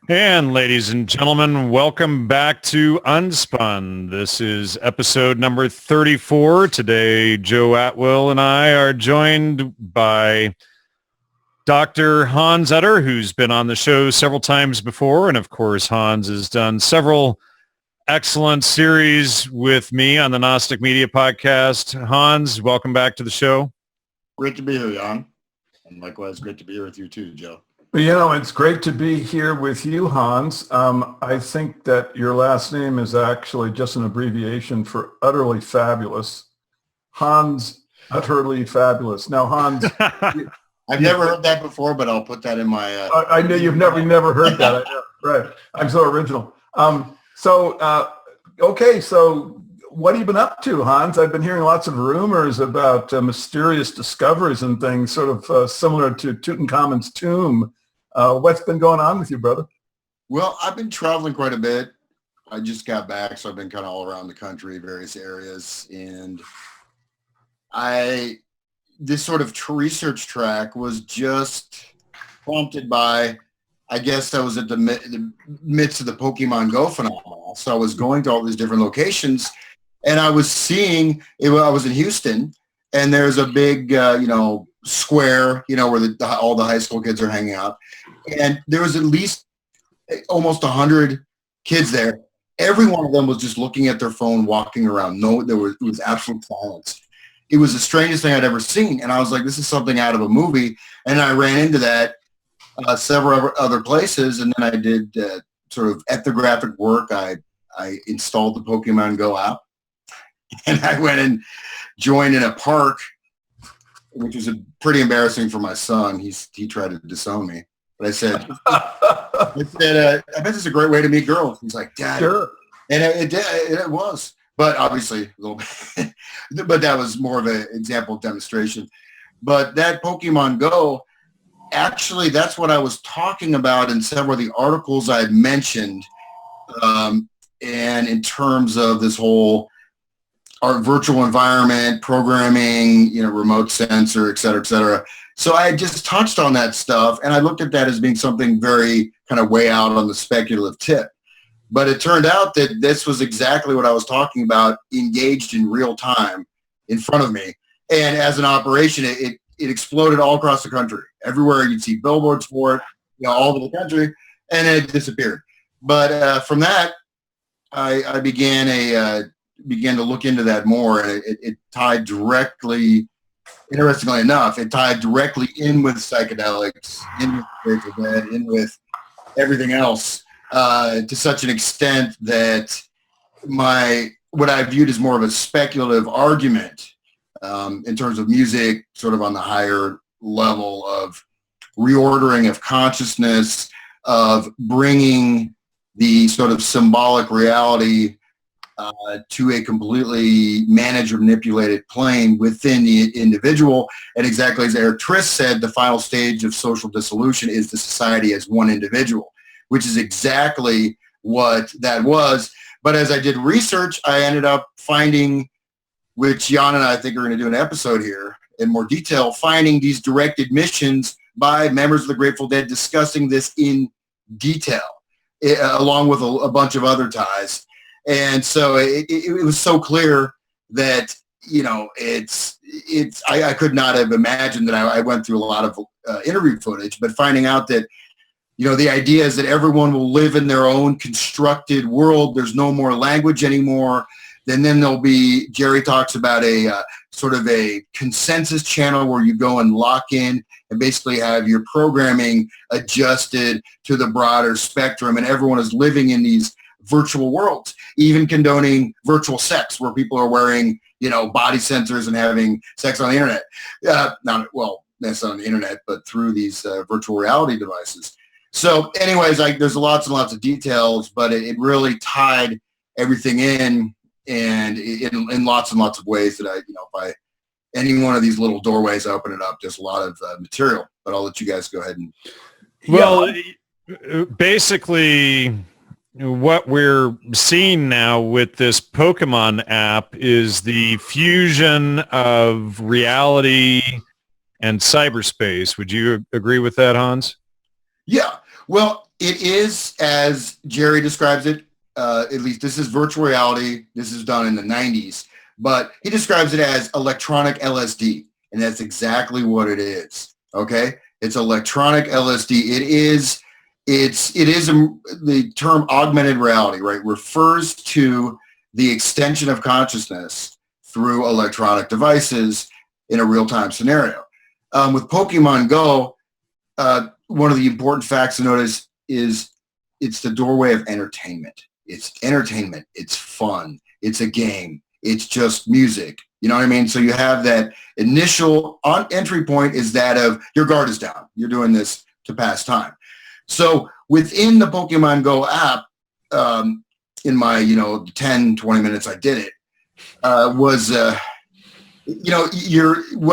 And ladies and gentlemen, welcome back to UnSpun. This is episode number 34. Today, Joe Atwill and I are joined by Dr. Hans Utter, who's been on the show several times before. And of course, Hans has done several excellent series with me on the Gnostic Media Podcast. Hans, welcome back to the show. Great to be here, Jan. And likewise, great to be here with you too, Joe. You know, it's great to be here with you, Hans. I think that your last name is actually just an abbreviation for utterly fabulous. Hans, utterly fabulous. Now, Hans, I've never heard that before, but I'll put that in my. I know you've never heard that. I know. Right. I'm so original. Okay. So what have you been up to, Hans? I've been hearing lots of rumors about mysterious discoveries and things, sort of similar to Tutankhamun's tomb. What's been going on with you, brother? Well, I've been traveling quite a bit. I just got back, so I've been kind of all around the country, various areas. And this sort of research track was just prompted by, I guess I was at the midst of the Pokemon Go phenomenon. So I was going to all these different locations, and I was seeing, I was in Houston, and there's a big, square, where all the high school kids are hanging out. And there was at least almost 100 kids there. Every one of them was just looking at their phone, walking around. It was absolute silence. It was the strangest thing I'd ever seen. And I was like, this is something out of a movie. And I ran into that several other places. And then I did sort of ethnographic work. I installed the Pokemon Go app. And I went and joined in a park, which was pretty embarrassing for my son. He tried to disown me. But I said, I bet this is a great way to meet girls. He's like, Dad. Sure. And it was. But obviously, a little bit. But that was more of an example of demonstration. But that Pokemon Go, actually, that's what I was talking about in several of the articles I had mentioned. And in terms of this whole our virtual environment, programming, remote sensor, et cetera, et cetera. So I just touched on that stuff, and I looked at that as being something very kind of way out on the speculative tip. But it turned out that this was exactly what I was talking about, engaged in real time in front of me. And as an operation, it exploded all across the country. Everywhere you'd see billboards for it, all over the country, and it disappeared. But from that, I began to look into that more, and it tied directly, interestingly enough, it tied directly in with psychedelics, in with Grateful Dead, in with everything else, to such an extent that what I viewed as more of a speculative argument in terms of music, sort of on the higher level of reordering of consciousness, of bringing the sort of symbolic reality to a completely managed or manipulated plane within the individual. And exactly as Eric Triss said, the final stage of social dissolution is the society as one individual, which is exactly what that was. But as I did research, I ended up finding, which Jan and I think are going to do an episode here in more detail, finding these direct admissions by members of the Grateful Dead discussing this in detail, along with a bunch of other ties. And so it was so clear that, I could not have imagined that. I went through a lot of interview footage, but finding out that, the idea is that everyone will live in their own constructed world. There's no more language anymore. And then there'll be, Jerry talks about a sort of a consensus channel where you go and lock in and basically have your programming adjusted to the broader spectrum. And everyone is living in these virtual worlds, even condoning virtual sex where people are wearing, body sensors and having sex on the internet. That's on the internet, but through these virtual reality devices. So anyways, there's lots and lots of details, but it really tied everything in, and in lots and lots of ways that if any one of these little doorways I open it up, there's a lot of material. But I'll let you guys go ahead and. Well, basically, what we're seeing now with this Pokemon app is the fusion of reality and cyberspace. Would you agree with that, Hans? Yeah. Well, It is, as Jerry describes it, at least this is virtual reality. This is done in the 90s, but he describes it as electronic LSD, and that's exactly what it is. Okay, it's electronic LSD. The term augmented reality, right, refers to the extension of consciousness through electronic devices in a real-time scenario. With Pokemon Go, one of the important facts to notice is it's the doorway of entertainment. It's entertainment. It's fun. It's a game. It's just music. You know what I mean? So you have that initial entry point is that of your guard is down. You're doing this to pass time. So within the Pokemon Go app, in my 10, 20 minutes I did it, what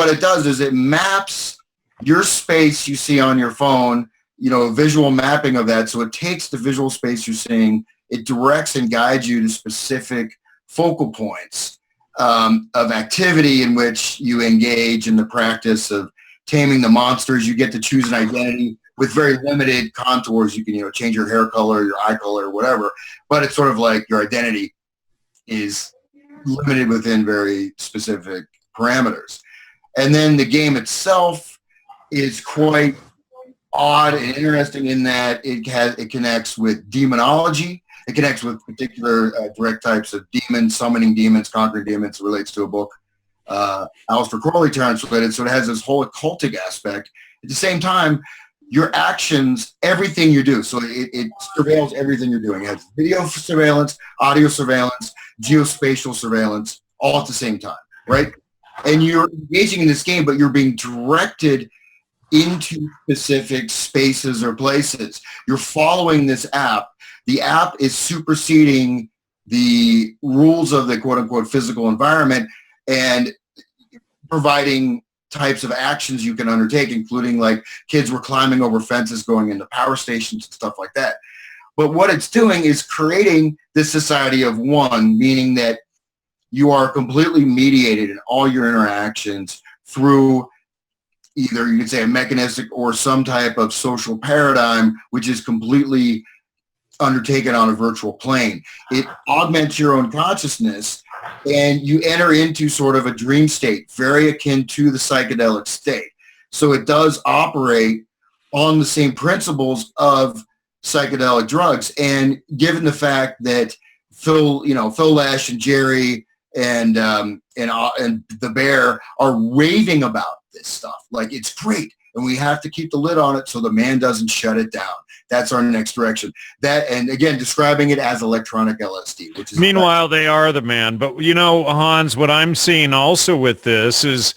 it does is it maps your space you see on your phone, visual mapping of that. So it takes the visual space you're seeing, it directs and guides you to specific focal points of activity in which you engage in the practice of taming the monsters. You get to choose an identity with very limited contours. You can, change your hair color, your eye color, whatever, but it's sort of like your identity is limited within very specific parameters. And then the game itself is quite odd and interesting in that it connects with demonology. It connects with particular direct types of demons, summoning demons, conquering demons. It relates to a book Aleister Crowley translated. So it has this whole occultic aspect. At the same time, your actions, everything you do. So it surveils everything you're doing. It has video surveillance, audio surveillance, geospatial surveillance, all at the same time, right? And you're engaging in this game, but you're being directed into specific spaces or places. You're following this app. The app is superseding the rules of the quote-unquote physical environment and providing types of actions you can undertake, including like kids were climbing over fences, going into power stations and stuff like that. But what it's doing is creating this society of one, meaning that you are completely mediated in all your interactions through either, you could say, a mechanistic or some type of social paradigm, which is completely undertaken on a virtual plane. It augments your own consciousness, and you enter into sort of a dream state, very akin to the psychedelic state. So it does operate on the same principles of psychedelic drugs. And given the fact that Phil Lesh and Jerry and the Bear are raving about this stuff, like it's great, and we have to keep the lid on it so the man doesn't shut it down. That's our next direction. That, and again, describing it as electronic LSD, which is meanwhile they are the man. But Hans, what I'm seeing also with this is,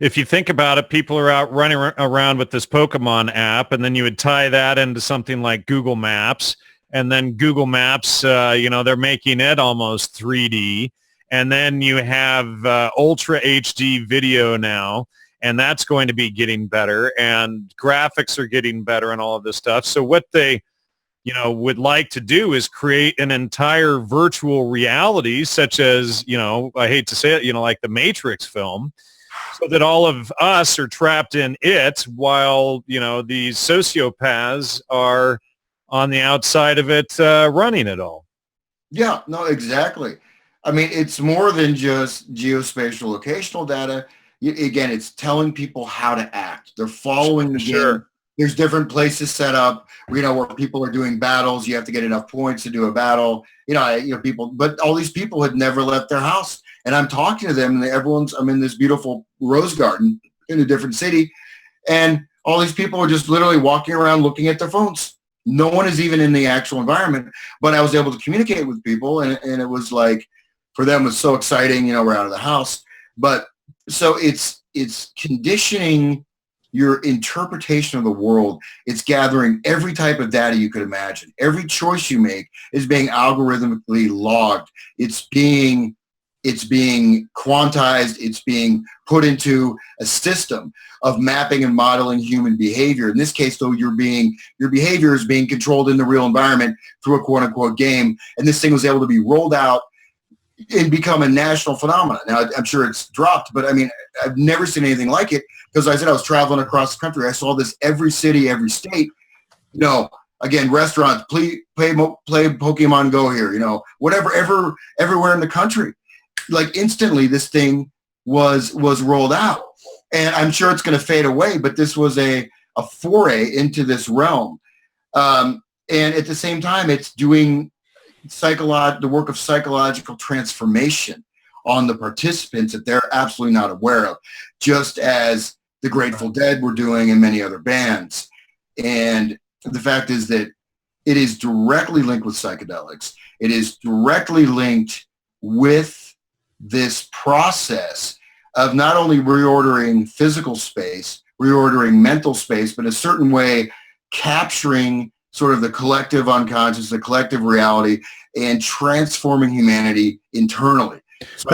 if you think about it, people are out running around with this Pokemon app, and then you would tie that into something like Google Maps, and then Google Maps, they're making it almost 3D, and then you have Ultra HD video now, and that's going to be getting better, and graphics are getting better and all of this stuff. So what they, would like to do is create an entire virtual reality, such as, I hate to say it, like the Matrix film, so that all of us are trapped in it while, these sociopaths are on the outside of it running it all. Yeah, no, exactly. I mean, it's more than just geospatial locational data. Again, it's telling people how to act. They're following the game. There's different places set up, where people are doing battles. You have to get enough points to do a battle. People, but all these people had never left their house. And I'm talking to them, and I'm in this beautiful rose garden in a different city, and all these people are just literally walking around looking at their phones. No one is even in the actual environment, but I was able to communicate with people, and it was like, for them, it was so exciting, we're out of the house. But so it's conditioning your interpretation of the world. It's gathering every type of data you could imagine. Every choice you make is being algorithmically logged. It's being quantized. It's being put into a system of mapping and modeling human behavior. In this case, though, your behavior is being controlled in the real environment through a quote-unquote game. And this thing was able to be rolled out and become a national phenomenon. Now, I'm sure it's dropped, but I mean, I've never seen anything like it, because I said I was traveling across the country. I saw this every city, every state. again, restaurants, play Pokemon Go here, whatever, everywhere in the country. Like instantly this thing was rolled out. And I'm sure it's going to fade away, but this was a foray into this realm. And at the same time, it's doing the work of psychological transformation on the participants that they're absolutely not aware of, just as the Grateful Dead were doing and many other bands. And the fact is that it is directly linked with psychedelics. It is directly linked with this process of not only reordering physical space, reordering mental space, but a certain way capturing sort of the collective unconscious, the collective reality, and transforming humanity internally. So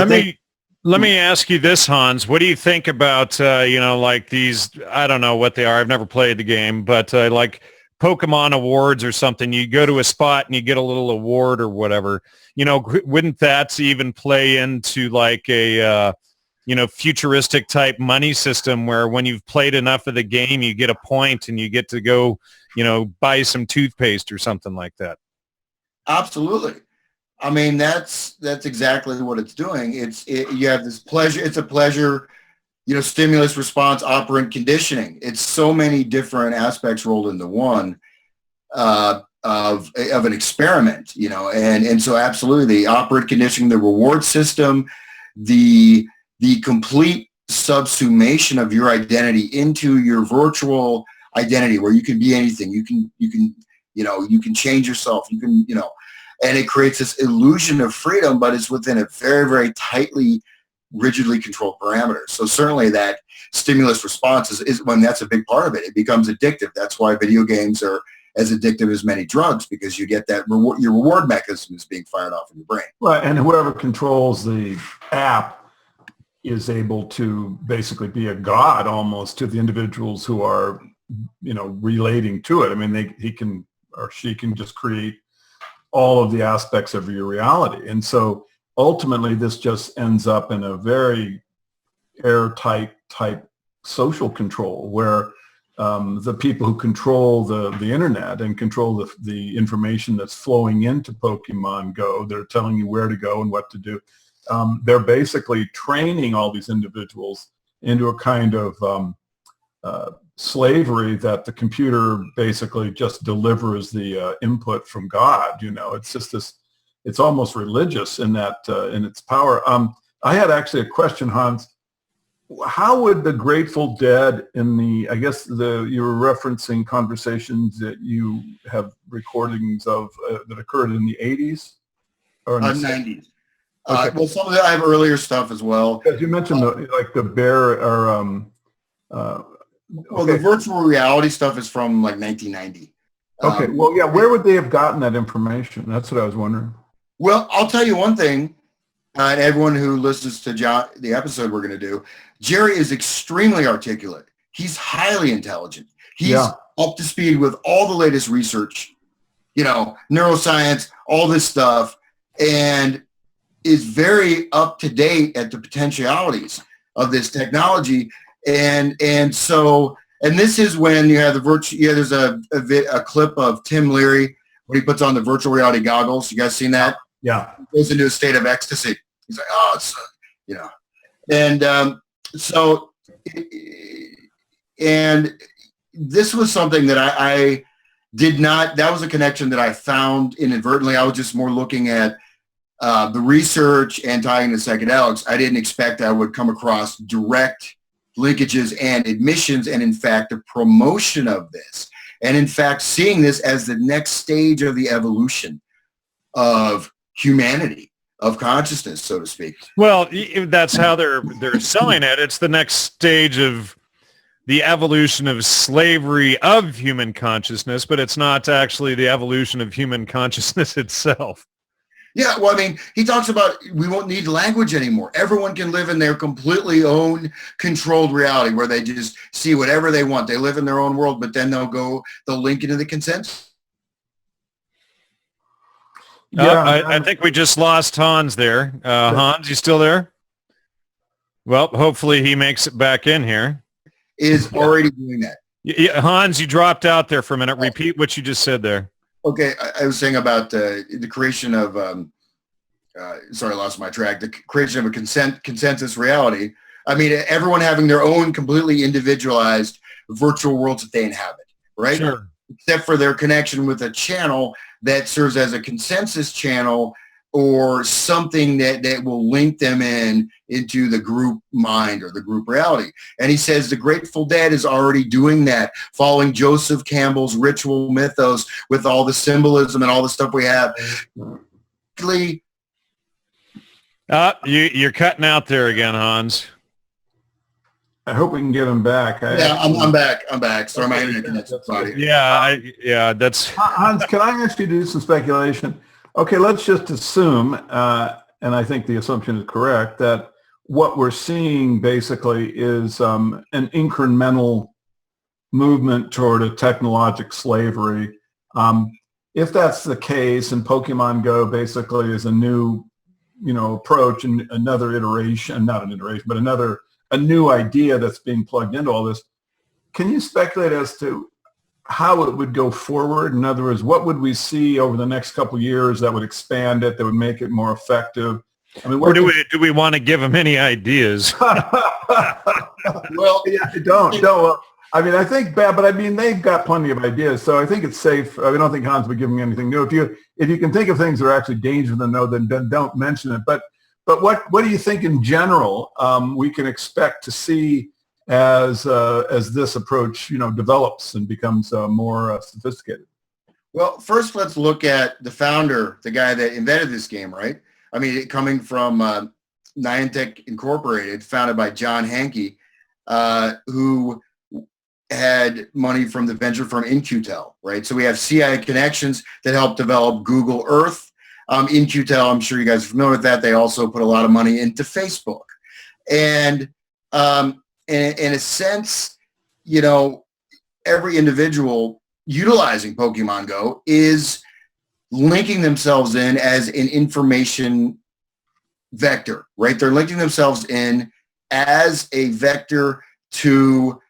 let me ask you this, Hans. What do you think about, like these, I don't know what they are. I've never played the game, but like Pokemon awards or something. You go to a spot and you get a little award or whatever. Wouldn't that even play into like a, futuristic type money system where when you've played enough of the game, you get a point and you get to go, buy some toothpaste or something like that? Absolutely. I mean, that's exactly what it's doing. You have this pleasure. It's a pleasure, stimulus response, operant conditioning. It's so many different aspects rolled into one of an experiment, and so absolutely the operant conditioning, the reward system, the complete subsumation of your identity into your virtual identity where you can be anything. You can change yourself. You can, and it creates this illusion of freedom, but it's within a very, very tightly, rigidly controlled parameters. So certainly that stimulus response is when that's a big part of it. It becomes addictive. That's why video games are as addictive as many drugs, because you get that your reward mechanism is being fired off in your brain. Right, and whoever controls the app is able to basically be a god almost to the individuals who are, relating to it. I mean, he can or she can just create all of the aspects of your reality. And so ultimately this just ends up in a very airtight type social control where the people who control the internet and control the information that's flowing into Pokemon Go, they're telling you where to go and what to do. They're basically training all these individuals into a kind of slavery that the computer basically just delivers the input from God. It's just this, it's almost religious in that, in its power. I had actually a question, Hans. How would the Grateful Dead I guess you were referencing conversations that you have recordings of that occurred in the 80s or in the 90s. Okay. Well, some of I have earlier stuff as well. Because you mentioned the bear or well, the virtual reality stuff is from like 1990. Okay. Well, yeah. Where would they have gotten that information? That's what I was wondering. Well, I'll tell you one thing, and everyone who listens to the episode we're going to do, Jerry is extremely articulate. He's highly intelligent. He's up to speed with all the latest research, neuroscience, all this stuff, and is very up to date at the potentialities of this technology. And this is when you have the virtual. Yeah, there's a clip of Tim Leary when he puts on the virtual reality goggles. You guys seen that? Yeah. He goes into a state of ecstasy. He's like, oh, it's and and this was something that I did not. That was a connection that I found inadvertently. I was just more looking at the research and tying to psychedelics. I didn't expect I would come across direct linkages and admissions, and in fact the promotion of this, and in fact seeing this as the next stage of the evolution of humanity, of consciousness, so to speak. Well, that's how they're selling it. It's the next stage of the evolution of slavery of human consciousness, but it's not actually the evolution of human consciousness itself. Yeah, well, I mean, he talks about we won't need language anymore. Everyone can live in their completely own controlled reality where they just see whatever they want. They live in their own world, but then they'll link into the consent. I think we just lost Hans there. Hans, you still there? Well, hopefully he makes it back in here. Is already doing that. Yeah, Hans, you dropped out there for a minute. Repeat what you just said there. Okay, I was saying about the creation of, sorry, I lost my track, the creation of a consensus reality. I mean, everyone having their own completely individualized virtual worlds that they inhabit, right? Sure. Except for their connection with a channel that serves as a consensus channel or something that will link them into the group mind or the group reality. And he says the Grateful Dead is already doing that, following Joseph Campbell's ritual mythos with all the symbolism and all the stuff we have. You're cutting out there again, Hans. I hope we can get him back. I'm back. Sorry, my internet connection's spotty. That's... Hans, can I ask you to do some speculation? Okay, let's just assume, and I think the assumption is correct, that what we're seeing basically is an incremental movement toward a technologic slavery. If that's the case, and Pokemon Go basically is a new, approach and another iteration, not an iteration, but a new idea that's being plugged into all this, can you speculate as to how it would go forward? In other words, what would we see over the next couple of years that would expand it, that would make it more effective? I mean, or do we want to give them any ideas? Well, yeah, don't. I mean, I think bad, but I mean, they've got plenty of ideas, so I think it's safe. I don't think Hans would give me anything new. If you can think of things that are actually dangerous to know, then don't mention it. But what do you think in general we can expect to see as this approach, develops and becomes more sophisticated? Well, first let's look at the founder, the guy that invented this game, right? I mean, coming from Niantic Incorporated, founded by John Hanke, who had money from the venture firm In-Q-Tel, right? So we have CI Connections that helped develop Google Earth. In-Q-Tel, I'm sure you guys are familiar with that. They also put a lot of money into Facebook. And in a sense, every individual utilizing Pokemon Go is linking themselves in as an information vector, right? They're linking themselves in as a vector to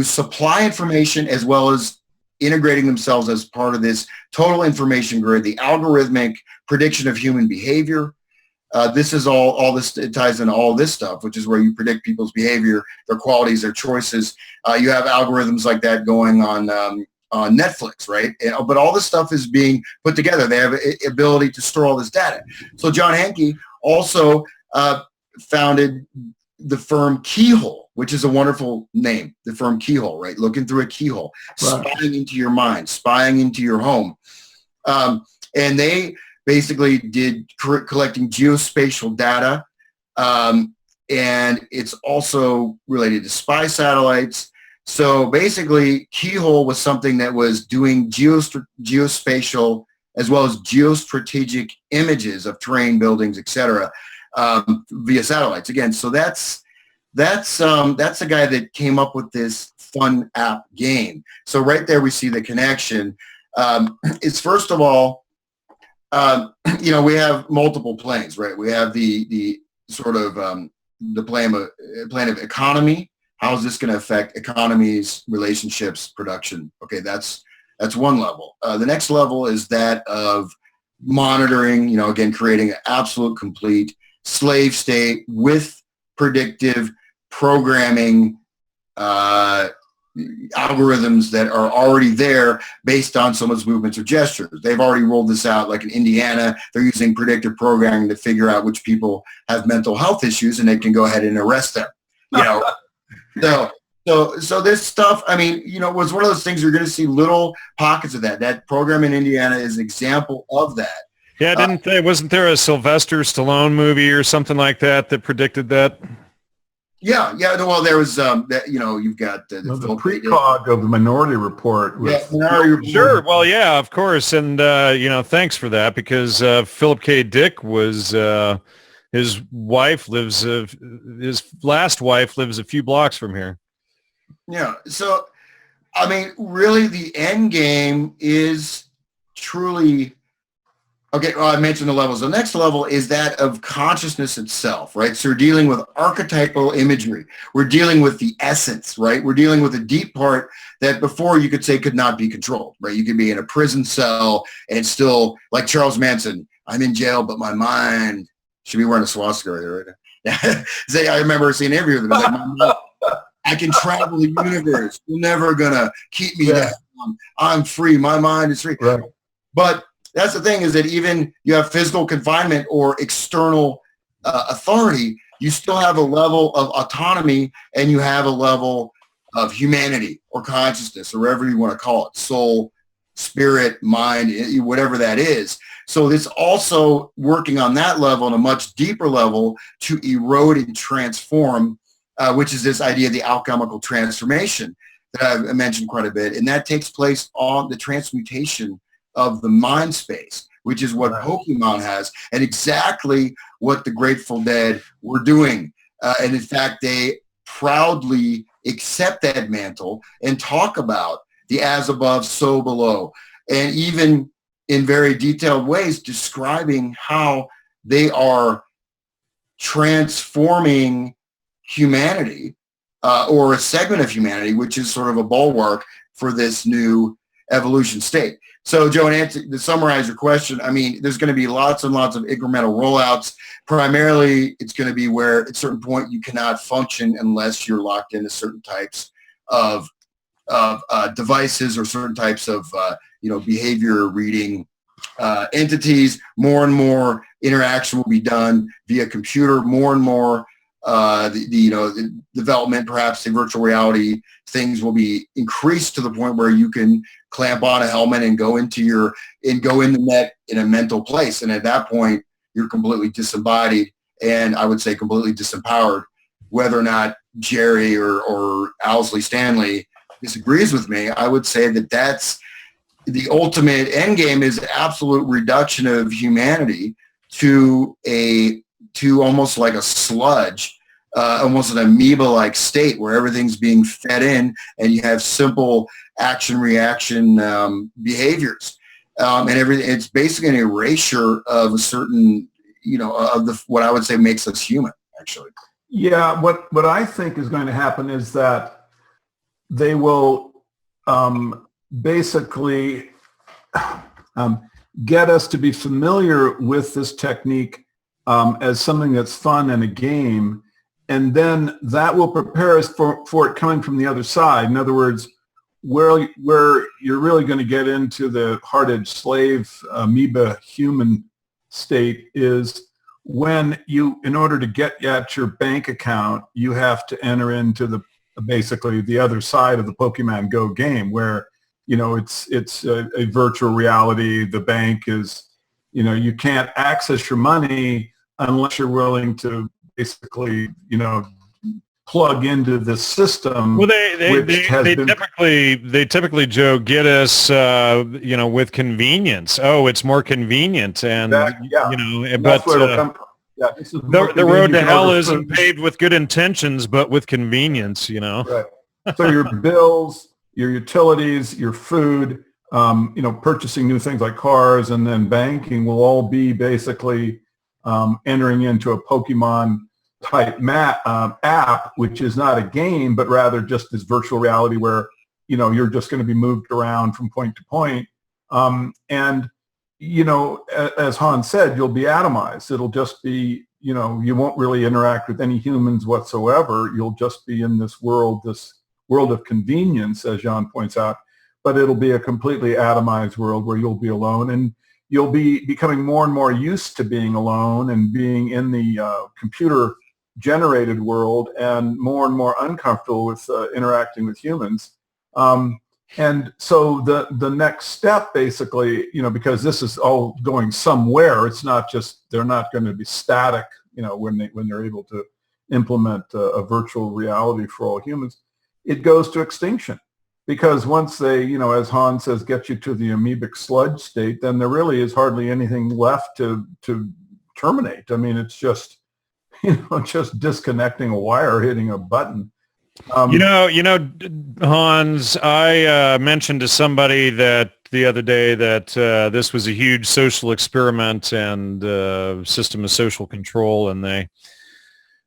supply information as well as integrating themselves as part of this total information grid, the algorithmic prediction of human behavior. This is all this, it ties into all this stuff, which is where you predict people's behavior, their qualities, their choices. You have algorithms like that going on Netflix, right? But all this stuff is being put together. They have an ability to store all this data. So John Hanke also founded the firm Keyhole, which is a wonderful name, the firm Keyhole, right? Looking through a keyhole, right. Spying into your mind, spying into your home. And they basically did collecting geospatial data. And it's also related to spy satellites. So basically, Keyhole was something that was doing geospatial as well as geostrategic images of terrain, buildings, etc., via satellites. Again, so that's the guy that came up with this fun app game. So right there, we see the connection. It's first of all, we have multiple planes, right? We have the sort of the plane of economy. How is this going to affect economies, relationships, production? Okay, that's one level. The next level is that of monitoring, again, creating an absolute complete slave state with predictive programming algorithms that are already there based on someone's movements or gestures. They've already rolled this out, like in Indiana, they're using predictive programming to figure out which people have mental health issues, and they can go ahead and arrest them. So this stuff, I mean, was one of those things you're going to see little pockets of that. That program in Indiana is an example of that. Yeah, wasn't there a Sylvester Stallone movie or something like that predicted that? Yeah. Well, there was that. You've got the precog of the Minority Report. Sure. Well, yeah, of course, and thanks for that, because Philip K. Dick was his wife lives his last wife lives a few blocks from here. Yeah. So, I mean, really, the end game is truly Okay, well, I mentioned the levels. The next level is that of consciousness itself, right? So we're dealing with archetypal imagery. We're dealing with the essence, right? We're dealing with a deep part that before you could say could not be controlled, right? You could be in a prison cell and still, like Charles Manson, I'm in jail, but my mind should be wearing a swastika right there. Say, I remember seeing an interview with him. Like, my mind, I can travel the universe. You're never going to keep me down. I'm free. My mind is free. Right. But that's the thing, is that even you have physical confinement or external authority, you still have a level of autonomy, and you have a level of humanity or consciousness, or whatever you want to call it, soul, spirit, mind, whatever that is. So it's also working on that level, on a much deeper level, to erode and transform, which is this idea of the alchemical transformation that I've mentioned quite a bit. And that takes place on the transmutation of the mind space, which is what Pokemon has, and exactly what the Grateful Dead were doing. And in fact, they proudly accept that mantle and talk about the as above, so below, and even in very detailed ways describing how they are transforming humanity, or a segment of humanity, which is sort of a bulwark for this new evolution state. So, Joe, to summarize your question, I mean, there's going to be lots and lots of incremental rollouts. Primarily, it's going to be where at a certain point you cannot function unless you're locked into certain types of devices, or certain types of behavior reading entities. More and more interaction will be done via computer. More and more the development, perhaps the virtual reality things, will be increased to the point where you can clamp on a helmet and go in the net in a mental place. And at that point, you're completely disembodied, and I would say completely disempowered. Whether or not Jerry or Owsley Stanley disagrees with me, I would say that that's the ultimate end game, is absolute reduction of humanity to almost like a sludge, almost an amoeba-like state where everything's being fed in, and you have simple action-reaction behaviors, and everything. It's basically an erasure of a certain, what I would say makes us human, actually. Yeah, what I think is going to happen is that they will basically get us to be familiar with this technique as something that's fun and a game, and then that will prepare us for it coming from the other side. In other words, where you're really going to get into the hard-edged slave amoeba human state is when you, in order to get at your bank account, you have to enter into basically the other side of the Pokemon Go game, where it's a virtual reality. The bank is, you can't access your money unless you're willing to basically, plug into the system. Well, they typically, Joe, get us, with convenience. Oh, it's more convenient, and but that's where it'll come from. Yeah, this is the road to hell isn't paved with good intentions, but with convenience. Right. So your bills, your utilities, your food, purchasing new things like cars, and then banking will all be basically entering into a Pokemon type app, which is not a game, but rather just this virtual reality where, you're just going to be moved around from point to point. And, as Hans said, you'll be atomized. It'll just be, you won't really interact with any humans whatsoever. You'll just be in this world of convenience, as Jan points out, but it'll be a completely atomized world where you'll be alone, and you'll be becoming more and more used to being alone and being in the computer generated world, and more uncomfortable with interacting with humans. And so the next step, basically, because this is all going somewhere, it's not just, they're not going to be static, when they're able to implement a virtual reality for all humans. It goes to extinction, because once they, as Hans says, get you to the amoebic sludge state, then there really is hardly anything left to terminate. I mean, it's just, just disconnecting a wire, hitting a button. Hans, I mentioned to somebody that the other day that this was a huge social experiment and system of social control, and they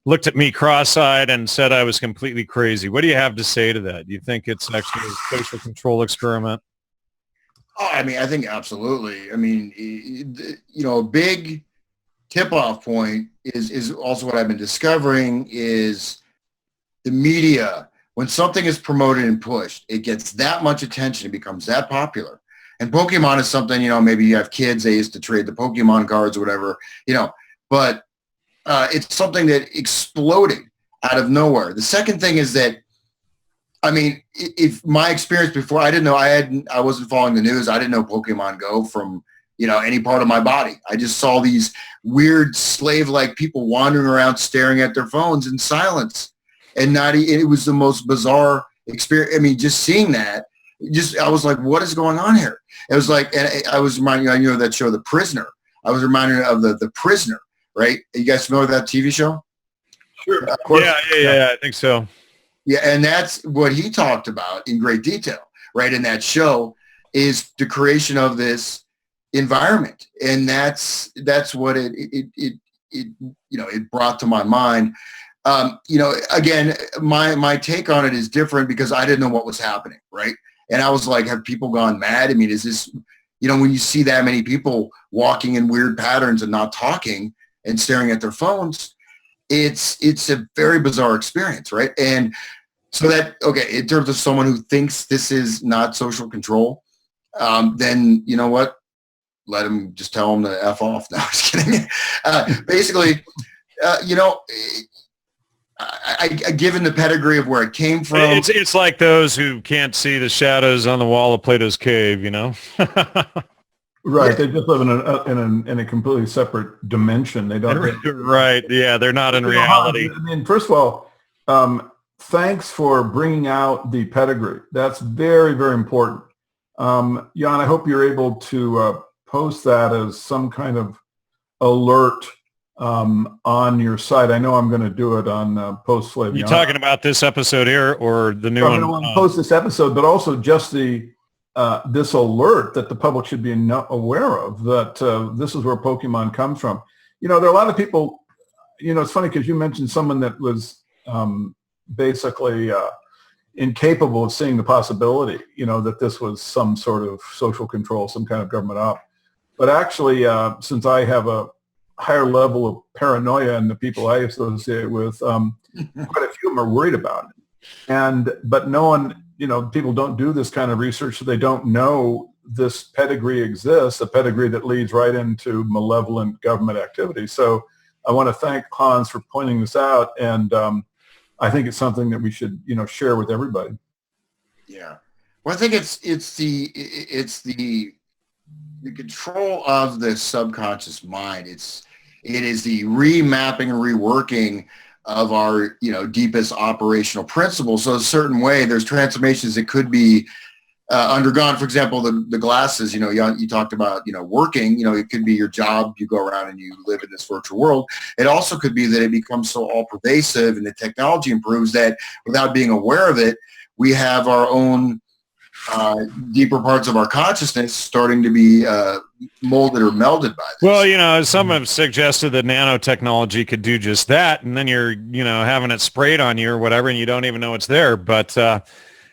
looked at me cross-eyed and said I was completely crazy. What do you have to say to that? Do you think it's actually a social control experiment? Oh, I mean, I think absolutely. I mean, a big tip-off point is also what I've been discovering is the media. When something is promoted and pushed, it gets that much attention. It becomes that popular. And Pokemon is something, maybe you have kids, they used to trade the Pokemon cards or whatever, but it's something that exploded out of nowhere. The second thing is that, I mean, if my experience before, I didn't know, I wasn't following the news. I didn't know Pokemon Go from, any part of my body. I just saw these weird slave-like people wandering around staring at their phones in silence. And it was the most bizarre experience. I mean, just seeing that, I was like, what is going on here? It was like, and I was reminded, of that show, The Prisoner. I was reminded of the Prisoner, right? Are you guys familiar with that TV show? Sure. Of course. Yeah, I think so. Yeah, and that's what he talked about in great detail, right? In that show is the creation of this environment. And that's what it brought to my mind. Again, my take on it is different because I didn't know what was happening, right? And I was like, have people gone mad? I mean, is this, when you see that many people walking in weird patterns and not talking and staring at their phones, it's a very bizarre experience, right? And so that, okay, in terms of someone who thinks this is not social control, then you know what? Let them, just tell them to F off. No, I'm just kidding. Basically, given the pedigree of where it came from. It's like those who can't see the shadows on the wall of Plato's cave, Right. Yeah. They just live in a completely separate dimension. They don't. Right. Yeah. They're not in reality. I mean, first of all, thanks for bringing out the pedigree. That's very, very important. Jan, I hope you're able to post that as some kind of alert on your site. I know I'm going to do it on Post Flaviana. You talking about this episode here or the new one? I'm going to post this episode, but also just this alert that the public should be aware of, that this is where Pokemon comes from. There are a lot of people, it's funny because you mentioned someone that was basically incapable of seeing the possibility, that this was some sort of social control, some kind of government op. But actually, since I have a higher level of paranoia in the people I associate with, quite a few of them are worried about it. But no one, people don't do this kind of research, so they don't know this pedigree exists, a pedigree that leads right into malevolent government activity. So I want to thank Hans for pointing this out, and I think it's something that we should, share with everybody. Yeah. Well, I think it's the control of the subconscious mind. It is the remapping and reworking of our, deepest operational principles. So a certain way, there's transformations that could be undergone. For example, the glasses, you talked about, working, it could be your job. You go around and you live in this virtual world. It also could be that it becomes so all pervasive and the technology improves that without being aware of it, we have our own deeper parts of our consciousness starting to be molded or melded by this. Well, some have suggested that nanotechnology could do just that, and then you're, having it sprayed on you or whatever, and you don't even know it's there. But,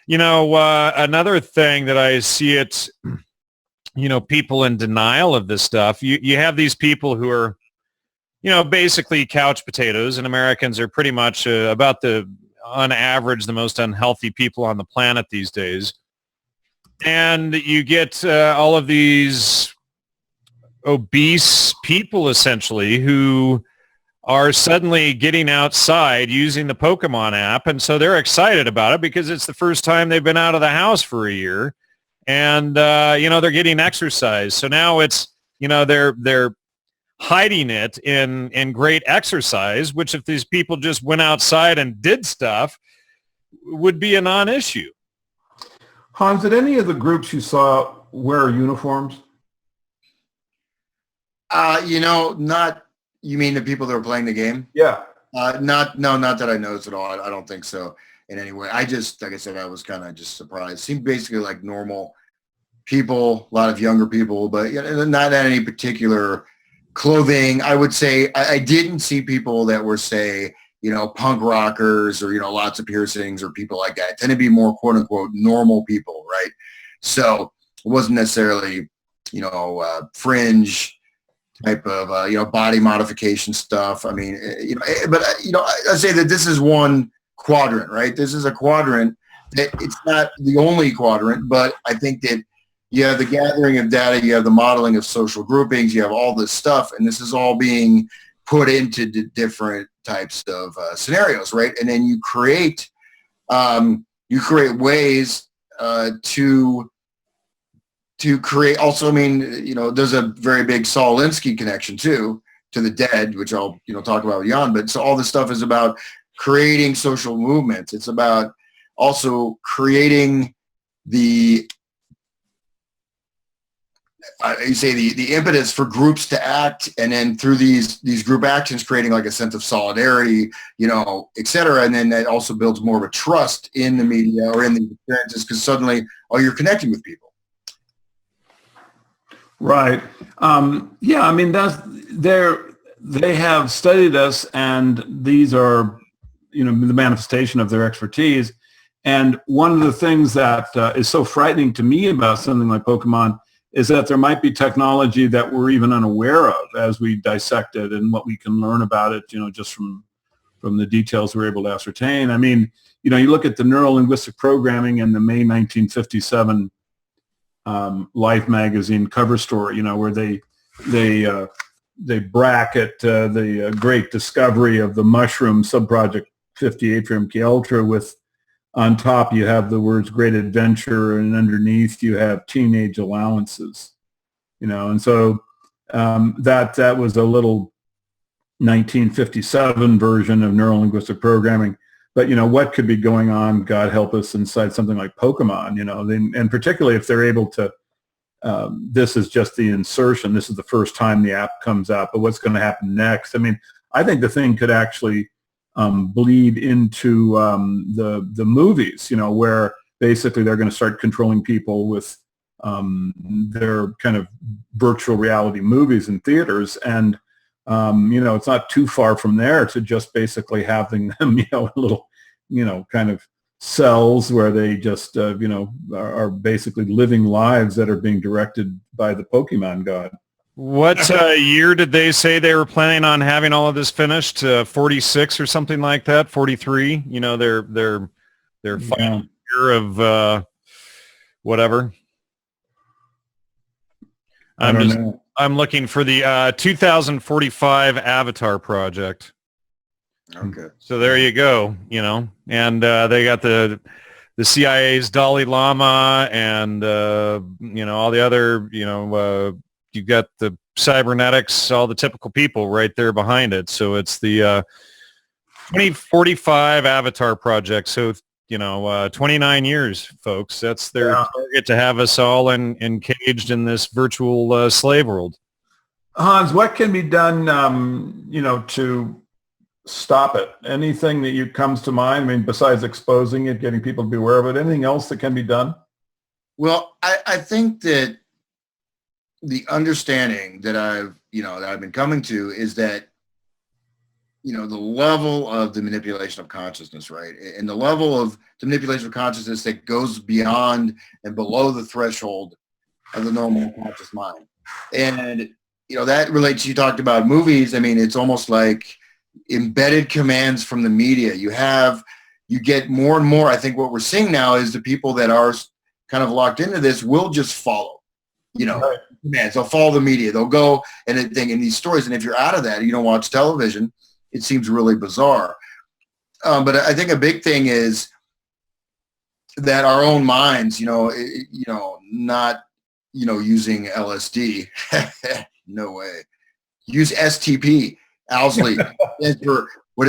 another thing that I see it, people in denial of this stuff, you have these people who are, basically couch potatoes, and Americans are pretty much on average, the most unhealthy people on the planet these days. And you get all of these obese people, essentially, who are suddenly getting outside using the Pokemon app. And so they're excited about it because it's the first time they've been out of the house for a year. And, they're getting exercise. So now it's, they're hiding it in great exercise, which if these people just went outside and did stuff would be a non-issue. Hans, did any of the groups you saw wear uniforms? Not, you mean the people that were playing the game? Yeah. Not that I noticed at all. I don't think so in any way. I just, like I said, I was kind of just surprised. Seemed basically like normal people, a lot of younger people, but not any particular clothing. I would say I didn't see people that were, say, punk rockers or, lots of piercings or people like that. Tend to be more quote unquote normal people, right? So it wasn't necessarily, fringe type of, body modification stuff. I mean, but I say that this is one quadrant, right? This is a quadrant that it's not the only quadrant, but I think that you have the gathering of data, you have the modeling of social groupings, you have all this stuff, and this is all being put into different types of scenarios, right? And then you create ways to create. Also, I mean, there's a very big Saul Alinsky connection too to the dead, which I'll talk about with Jan. But so all this stuff is about creating social movements. It's about also creating the the impetus for groups to act, and then through these group actions, creating like a sense of solidarity, et cetera. And then that also builds more of a trust in the media or in the experiences, because suddenly, you're connecting with people. Right. Yeah. I mean, they have studied us, and these are, the manifestation of their expertise. And one of the things that is so frightening to me about something like Pokemon is that there might be technology that we're even unaware of as we dissect it and what we can learn about it, just from the details we're able to ascertain. I mean, you look at the neuro-linguistic programming in the May 1957 Life magazine cover story, where they bracket the great discovery of the mushroom subproject 58 from MK Ultra with, on top you have the words great adventure, and underneath you have teenage allowances, and so that was a little 1957 version of neuro-linguistic programming. But what could be going on, God help us, inside something like Pokemon, and particularly if they're able to, this is just the insertion, this is the first time the app comes out, but what's going to happen next? I mean, I think the thing could actually bleed into the movies, where basically they're going to start controlling people with their kind of virtual reality movies in theaters. And, it's not too far from there to just basically having them, little, kind of cells where they just, are basically living lives that are being directed by the Pokemon god. What year did they say they were planning on having all of this finished? 46 or something like that? 43? Their final year of whatever. I'm looking for the 2045 Avatar project. Okay. So there you go. And they got the CIA's Dalai Lama and all the other you've got the cybernetics, all the typical people right there behind it. So it's the 2045 Avatar project. So, 29 years, folks. That's their target, to have us all encaged in this virtual slave world. Hans, what can be done, to stop it? Anything that comes to mind? I mean, besides exposing it, getting people to be aware of it, anything else that can be done? Well, I think that the understanding that I've been coming to is that, the level of the manipulation of consciousness, right? And the level of the manipulation of consciousness that goes beyond and below the threshold of the normal conscious mind. And, that relates, you talked about movies. I mean, it's almost like embedded commands from the media. You get more and more. I think what we're seeing now is the people that are kind of locked into this will just follow, Right. commands. They'll follow the media. They'll go and think in these stories. And if you're out of that, you don't watch television, it seems really bizarre. But I think a big thing is that our own minds, not, using LSD, no way. Use STP, Owsley,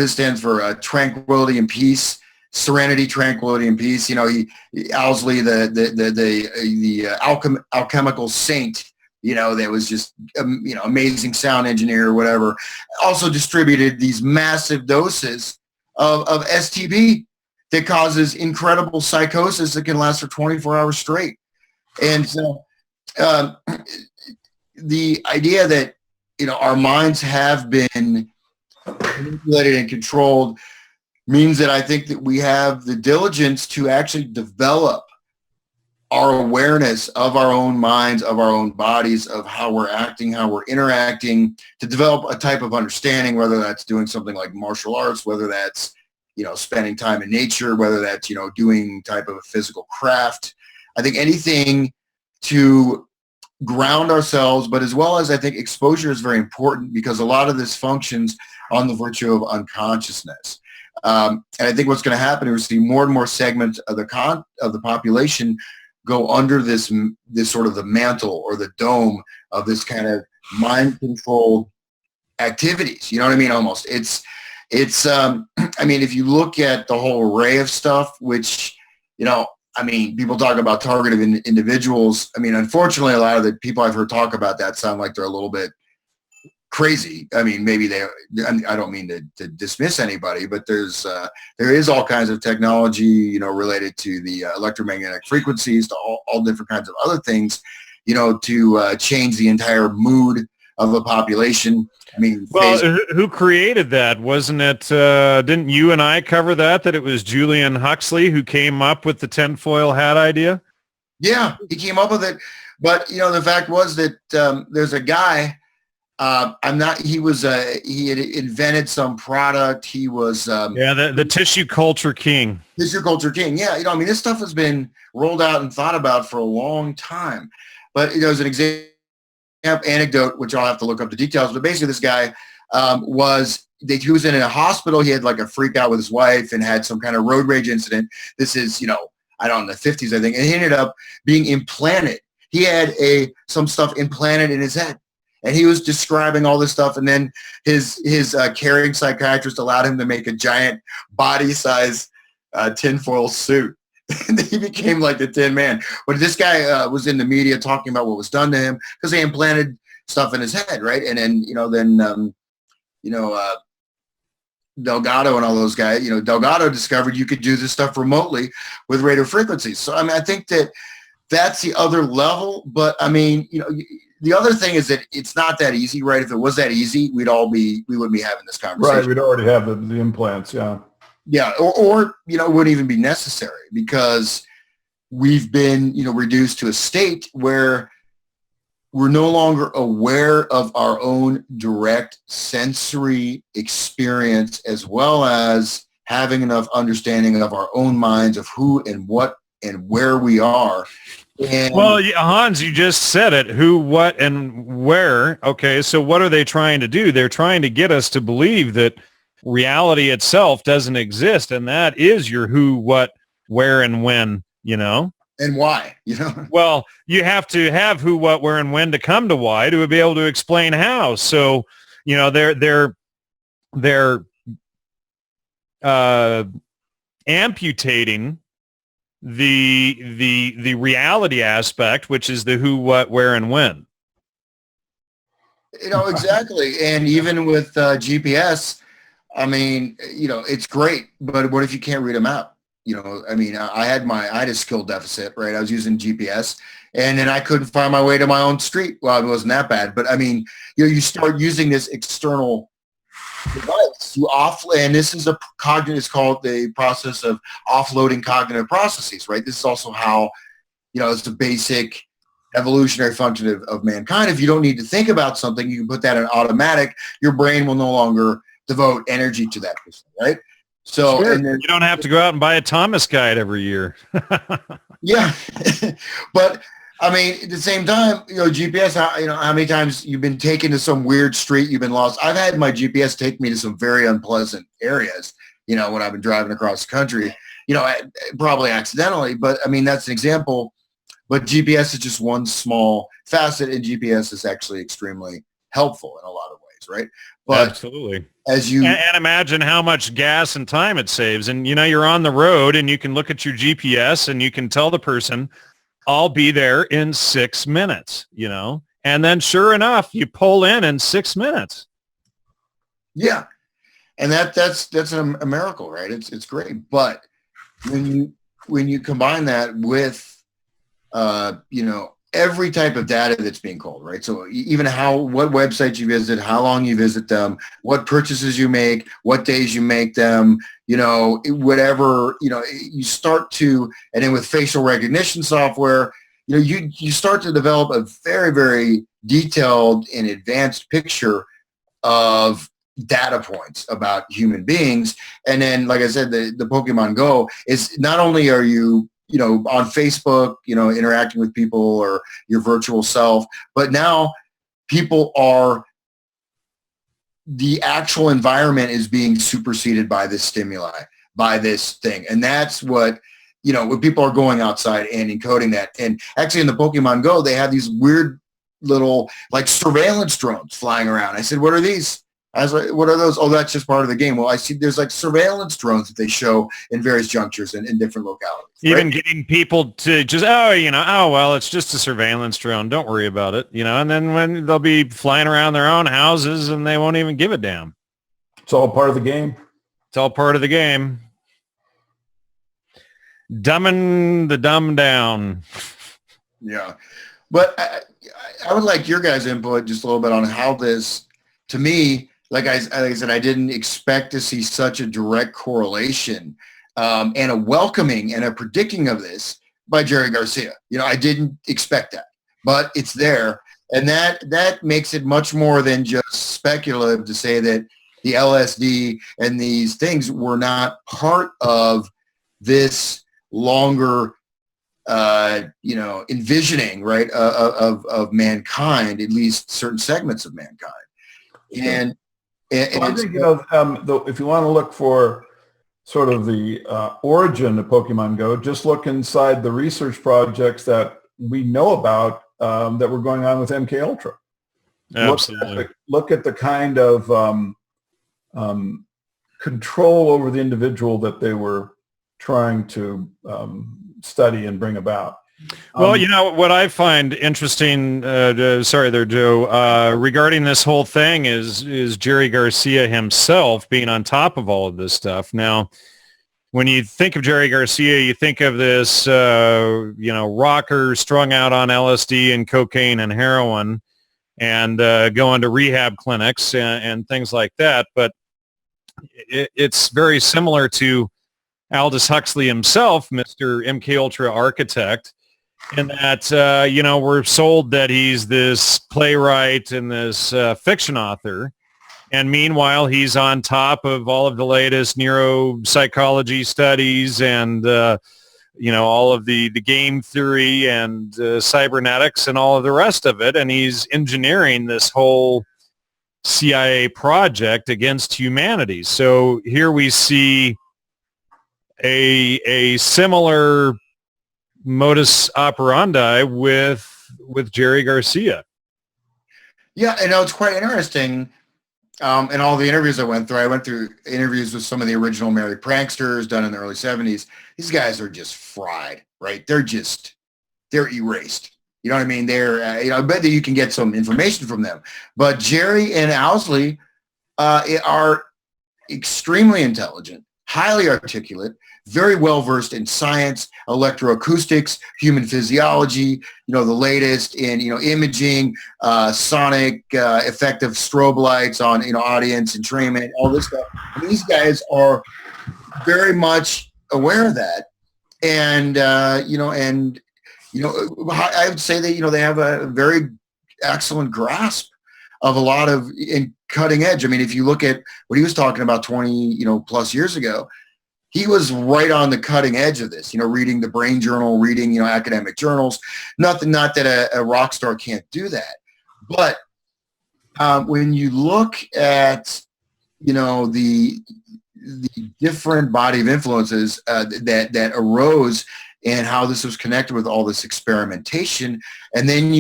stands for tranquility and peace, serenity, tranquility, and peace. Owsley, the alchemical saint, that was just, amazing sound engineer or whatever, also distributed these massive doses of STP that causes incredible psychosis that can last for 24 hours straight. And so um, the idea that, our minds have been manipulated and controlled means that I think that we have the diligence to actually develop our awareness of our own minds, of our own bodies, of how we're acting, how we're interacting, to develop a type of understanding, whether that's doing something like martial arts, whether that's, spending time in nature, whether that's, doing type of a physical craft. I think anything to ground ourselves, but as well as I think exposure is very important, because a lot of this functions on the virtue of unconsciousness. And I think what's going to happen is we see more and more segments of the population go under this sort of the mantle or the dome of this kind of mind controlled activities. You know what I mean? Almost. It's I mean, if you look at the whole array of stuff, which, people talk about targeted individuals. I mean, unfortunately, a lot of the people I've heard talk about that sound like they're a little bit crazy. I mean, maybe I don't mean to dismiss anybody, but there is all kinds of technology, related to the electromagnetic frequencies, to all different kinds of other things, to change the entire mood of a population. I mean, well, who created that? Wasn't it, didn't you and I cover that it was Julian Huxley who came up with the tinfoil hat idea? Yeah, he came up with it. But, the fact was that there's a guy, he had invented some product. He was, the tissue culture king. Tissue culture king. Yeah. This stuff has been rolled out and thought about for a long time. But, as an example, anecdote, which I'll have to look up the details, but basically this guy he was in a hospital. He had like a freak out with his wife and had some kind of road rage incident. This is, I don't know, in the 50s, I think. And he ended up being implanted. He had some stuff implanted in his head. And he was describing all this stuff. And then his caring psychiatrist allowed him to make a giant body-size tinfoil suit. And he became like the Tin Man. But this guy was in the media talking about what was done to him because they implanted stuff in his head, right? And then, Delgado and all those guys, Delgado discovered you could do this stuff remotely with radio frequencies. So, I think that's the other level. But, the other thing is that it's not that easy, right? If it was that easy, we wouldn't be having this conversation. Right, we'd already have the implants, yeah. Yeah, or it wouldn't even be necessary, because we've been, reduced to a state where we're no longer aware of our own direct sensory experience, as well as having enough understanding of our own minds, of who and what and where we are. And well, Hans, you just said it. Who, what, and where. Okay, so what are they trying to do? They're trying to get us to believe that reality itself doesn't exist, and that is your who, what, where, and when, and why, Well, you have to have who, what, where, and when to come to why to be able to explain how. So, they're amputating the reality aspect, which is the who, what, where, and when. Exactly. And even with GPS, it's great, but what if you can't read them out? I had a skill deficit, right? I was using GPS, and then I couldn't find my way to my own street. Well, it wasn't that bad, but you start using this external device. And this is it's called the process of offloading cognitive processes, right? This is also how, it's the basic evolutionary function of mankind. If you don't need to think about something, you can put that in automatic. Your brain will no longer devote energy to that, right? So sure. And then, you don't have to go out and buy a Thomas guide every year. Yeah. But at the same time, GPS, how many times you've been taken to some weird street, you've been lost. I've had my GPS take me to some very unpleasant areas, when I've been driving across the country, probably accidentally, but that's an example. But GPS is just one small facet, and GPS is actually extremely helpful in a lot of ways, right? But absolutely. And imagine how much gas and time it saves. And, you're on the road and you can look at your GPS and you can tell the person, I'll be there in 6 minutes, and then sure enough, you pull in 6 minutes. Yeah. And that's a miracle, right? It's great. But when you combine that with every type of data that's being called, right? So even what websites you visit, how long you visit them, what purchases you make, what days you make them, whatever, you start to, and then with facial recognition software, you start to develop a very, very detailed and advanced picture of data points about human beings. And then, like I said, the Pokemon Go is not only are you, on Facebook, interacting with people or your virtual self, but now the actual environment is being superseded by this stimuli, by this thing. And that's what, when people are going outside and encoding that. And actually in the Pokemon Go, they have these weird little like surveillance drones flying around. I said, what are these? I was like, what are those? Oh, that's just part of the game. Well, I see there's like surveillance drones that they show in various junctures and in different localities. Even getting people to just, well, it's just a surveillance drone. Don't worry about it. And then when they'll be flying around their own houses and they won't even give a damn. It's all part of the game. It's all part of the game. Dumbing the dumb down. Yeah. But I would like your guys' input just a little bit on how this, to me, like I said, I didn't expect to see such a direct correlation and a welcoming and a predicting of this by Jerry Garcia. I didn't expect that, but it's there. And that makes it much more than just speculative to say that the LSD and these things were not part of this longer, envisioning, right, of mankind, at least certain segments of mankind. And I think, if you want to look for sort of the origin of Pokemon Go, just look inside the research projects that we know about that were going on with MK Ultra. Absolutely. Look at the kind of control over the individual that they were trying to study and bring about. Well, what I find interesting, sorry there, Joe, regarding this whole thing is Jerry Garcia himself being on top of all of this stuff. Now, when you think of Jerry Garcia, you think of this, rocker strung out on LSD and cocaine and heroin and going to rehab clinics and things like that. But it's very similar to Aldous Huxley himself, Mr. MK Ultra architect, in that, we're sold that he's this playwright and this fiction author. And meanwhile, he's on top of all of the latest neuropsychology studies and, all of the game theory and cybernetics and all of the rest of it. And he's engineering this whole CIA project against humanity. So here we see a similar modus operandi with Jerry Garcia. Yeah, it's quite interesting. In all the interviews I went through interviews with some of the original Merry Pranksters done in the early 70s. These guys are just fried, right? They're erased. You know what I mean? I bet that you can get some information from them. But Jerry and Owsley are extremely intelligent, highly articulate, very well versed in science, electroacoustics, human physiology, the latest in, imaging, sonic effective strobe lights on, audience entrainment, all this stuff. And these guys are very much aware of that. And, I would say that, they have a very excellent grasp of a lot of cutting edge. I mean, if you look at what he was talking about 20, plus years ago, he was right on the cutting edge of this, reading the Brain Journal, reading, academic journals. Not that a rock star can't do that. But when you look at, the different body of influences that arose and how this was connected with all this experimentation. And then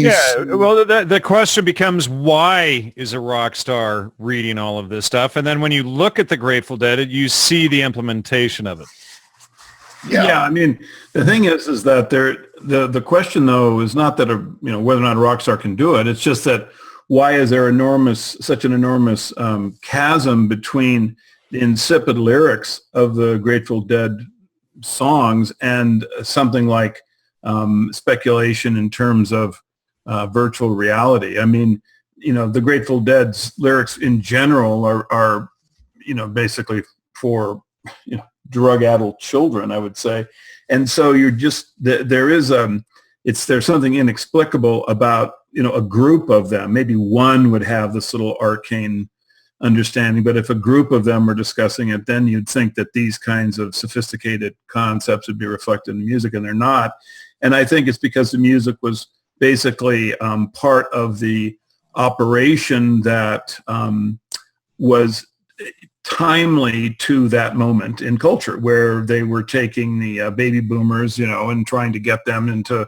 well, the question becomes, why is a rock star reading all of this stuff? And then when you look at the Grateful Dead, you see the implementation of it. Yeah, I mean, the thing is that the question though is not that whether or not a rock star can do it. It's just that why is there such an enormous chasm between the insipid lyrics of the Grateful Dead songs and something like speculation in terms of virtual reality. I mean, the Grateful Dead's lyrics in general are basically for, drug-addled children, I would say. And so there's something inexplicable about, a group of them. Maybe one would have this little arcane understanding, but if a group of them are discussing it, then you'd think that these kinds of sophisticated concepts would be reflected in the music, and they're not. And I think it's because the music was basically part of the operation that was timely to that moment in culture, where they were taking the baby boomers, and trying to get them into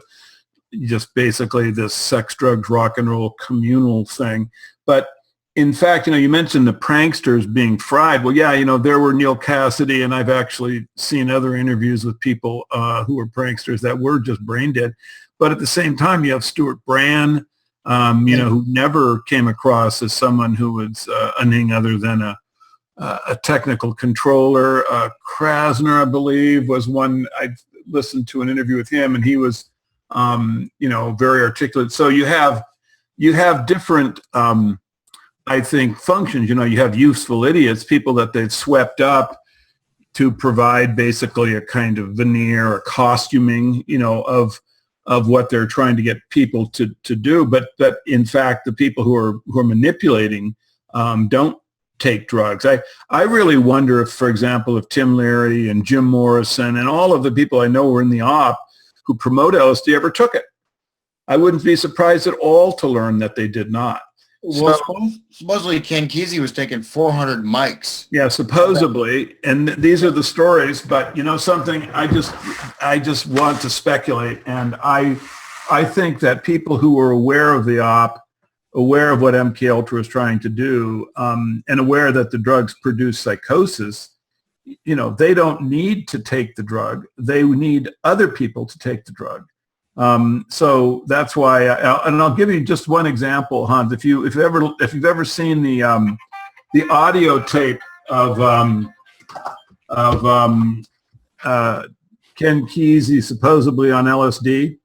just basically this sex, drugs, rock and roll communal thing. But in fact, you mentioned the pranksters being fried. Well, yeah, there were Neil Cassidy, and I've actually seen other interviews with people who were pranksters that were just brain dead. But at the same time, you have Stuart Brand, who never came across as someone who was anything other than a technical controller. Krasner, I believe, was one. I listened to an interview with him, and he was, very articulate. So you have different, I think, functions. You have useful idiots, people that they've swept up to provide basically a kind of veneer or costuming, of what they're trying to get people to do. But in fact, the people who are manipulating don't take drugs. I really wonder if, for example, if Tim Leary and Jim Morrison and all of the people I know were in the op who promote LSD ever took it. I wouldn't be surprised at all to learn that they did not. Well, supposedly Ken Kesey was taking 400 mics. Yeah, supposedly, and these are the stories. But something, I just want to speculate, and I think that people who were aware of the op, aware of what MK Ultra was trying to do, and aware that the drugs produce psychosis, they don't need to take the drug. They need other people to take the drug. So that's why, and I'll give you just one example, Hans. If you've ever seen the audio tape of Ken Kesey supposedly on LSD,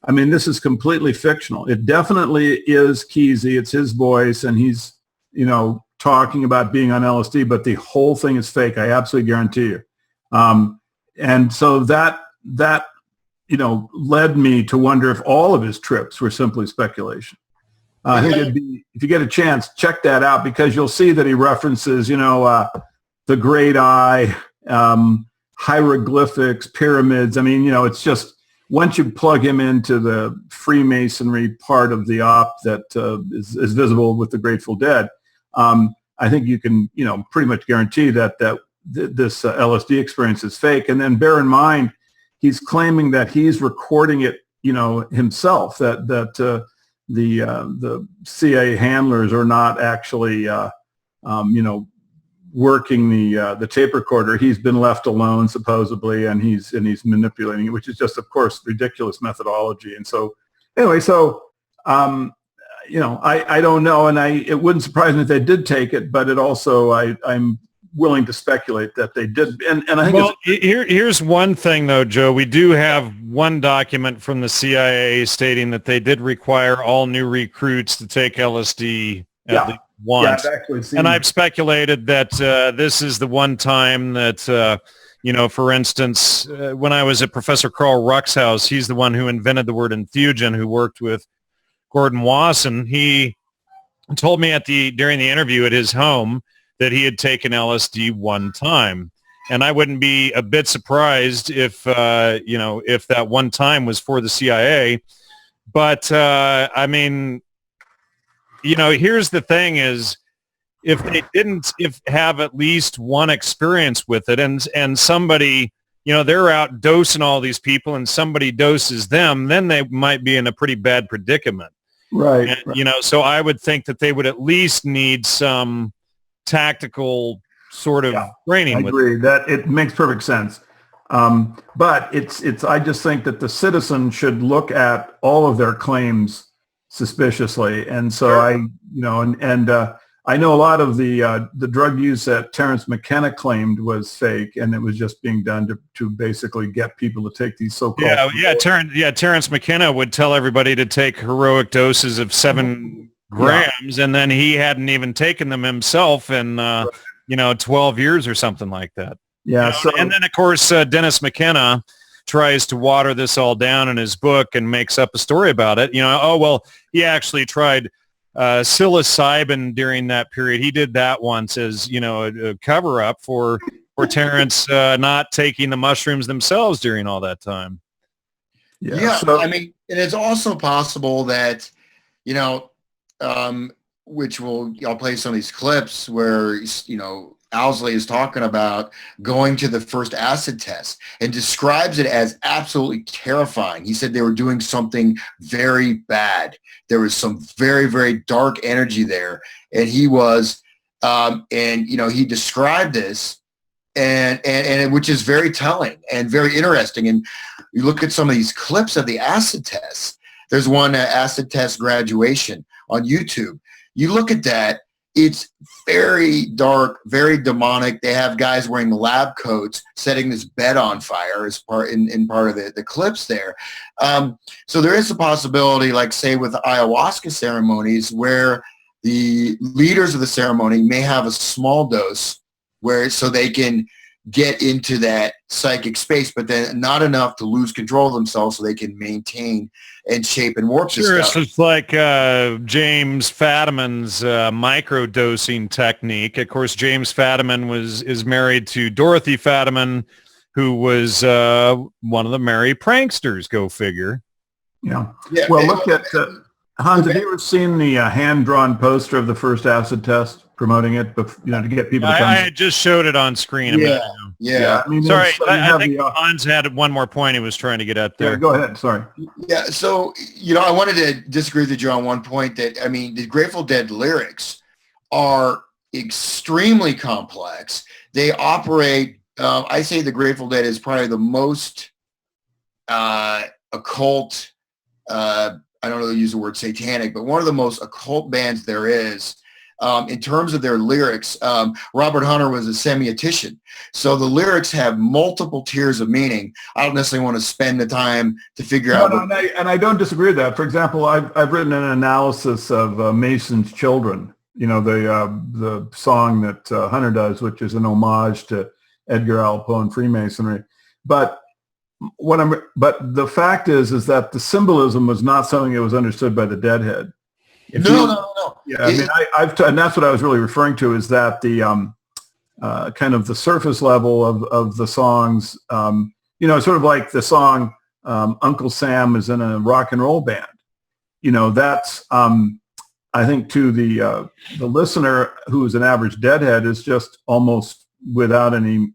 I mean, this is completely fictional. It definitely is Kesey. It's his voice, and he's talking about being on LSD, but the whole thing is fake. I absolutely guarantee you. And so that led me to wonder if all of his trips were simply speculation. I think it'd be, if you get a chance, check that out, because you'll see that he references, the Great Eye, hieroglyphics, pyramids. I mean, it's just, once you plug him into the Freemasonry part of the op that is visible with the Grateful Dead, I think you can, pretty much guarantee that this LSD experience is fake. And then bear in mind, he's claiming that he's recording it, himself. That the CIA handlers are not actually, working the tape recorder. He's been left alone supposedly, and he's manipulating it, which is just, of course, ridiculous methodology. And so, anyway, I don't know, and it wouldn't surprise me if they did take it, but it also I'm willing to speculate that they did. And I think here's one thing though, Joe. We do have one document from the CIA stating that they did require all new recruits to take LSD at least once. Yeah, and I've speculated that this is the one time that, for instance, when I was at Professor Carl Ruck's house, he's the one who invented the word entheogen, who worked with Gordon Wasson. He told me during the interview at his home that he had taken LSD one time. And I wouldn't be a bit surprised if that one time was for the CIA. But, I mean, here's the thing is, if they didn't have at least one experience with it, and somebody, they're out dosing all these people and somebody doses them, then they might be in a pretty bad predicament. Right. And, so I would think that they would at least need some tactical sort of training. I agree that it makes perfect sense. But it's I just think that the citizen should look at all of their claims suspiciously. And so sure. I know a lot of the drug use that Terence McKenna claimed was fake, and it was just being done to basically get people to take these so-called. Terence McKenna would tell everybody to take heroic doses of 7 grams, and then he hadn't even taken them himself in 12 years or something like that. Yeah. And then of course Dennis McKenna tries to water this all down in his book and makes up a story about it. He actually tried psilocybin during that period. He did that once as a cover up for Terence not taking the mushrooms themselves during all that time. I mean, and it's also possible that I'll play some of these clips where Owsley is talking about going to the first acid test and describes it as absolutely terrifying. He said they were doing something very bad. There was some very, very dark energy there. And he was, he described this and which is very telling and very interesting. And you look at some of these clips of the acid tests. There's one acid test graduation on YouTube. You look at that. It's very dark, very demonic. They have guys wearing lab coats setting this bed on fire as part of the clips there. So there is a possibility, like say with ayahuasca ceremonies, where the leaders of the ceremony may have a small dose so they can get into that psychic space, but then not enough to lose control of themselves so they can maintain and shape and warp this stuff. It's like James Fadiman's microdosing technique. Of course, James Fadiman is married to Dorothy Fadiman, who was one of the merry pranksters. Go figure. Yeah. Well, look at Hans. Have you ever seen the hand-drawn poster of the first acid test promoting it? To get people to come. I just showed it on screen a minute ago. Yeah. I mean, sorry, I think Hans had one more point he was trying to get at there. Yeah, go ahead. Sorry. Yeah, so, I wanted to disagree with you on one point that, the Grateful Dead lyrics are extremely complex. They operate, I say the Grateful Dead is probably the most occult, I don't know, use the word satanic, but one of the most occult bands there is. In terms of their lyrics, Robert Hunter was a semiotician. So the lyrics have multiple tiers of meaning. I don't necessarily want to spend the time to figure out. And I don't disagree with that. For example, I've written an analysis of Mason's Children, the song that Hunter does, which is an homage to Edgar Allan Poe and Freemasonry. But the fact is that the symbolism was not something that was understood by the Deadhead. No. Yeah, and that's what I was really referring to, is that the kind of the surface level of the songs, sort of like the song Uncle Sam is in a rock and roll band. That's I think to the listener who is an average Deadhead is just almost without any